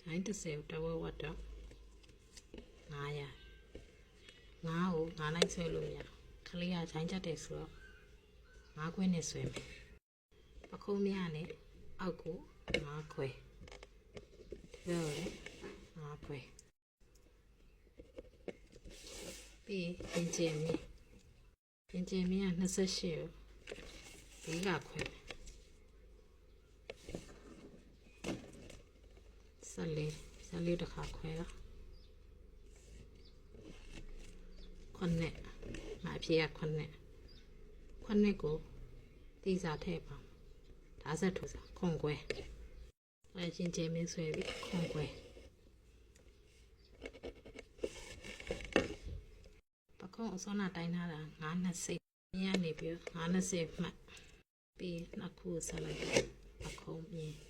90တဝက်ဝတ်တော့900ငါ့ကိုငါနိုင်ဆွဲလို့မရခလေးကဂျိုင်းချက်တယ်ဆိုတော့ငါးခွဲနဲ့ဆွဲမယ်ပခုံးများနဲ့အောက်ကိုငါးခွဲဒီလိုလေငါးခွဲပြီးပြင်ကျင်မြင့်က28ကိုဒီကခွဲ14တစ်ခါခွဲတော့ခွနဲ့မအဖြစ်ရခွနဲ့ကိုတိစားထည့်ပါဒါဆက်ထူစားခွန်ကွဲချင်းချင်းမင်းဆွဲပြီးခွန်ကွဲပကုံးအစောနာတိုင်းထားတာ920မြင်းနေပြီး920မှတ်ပြီးနှစ်ခုဆက်လိုက်ပကုံးမြင်း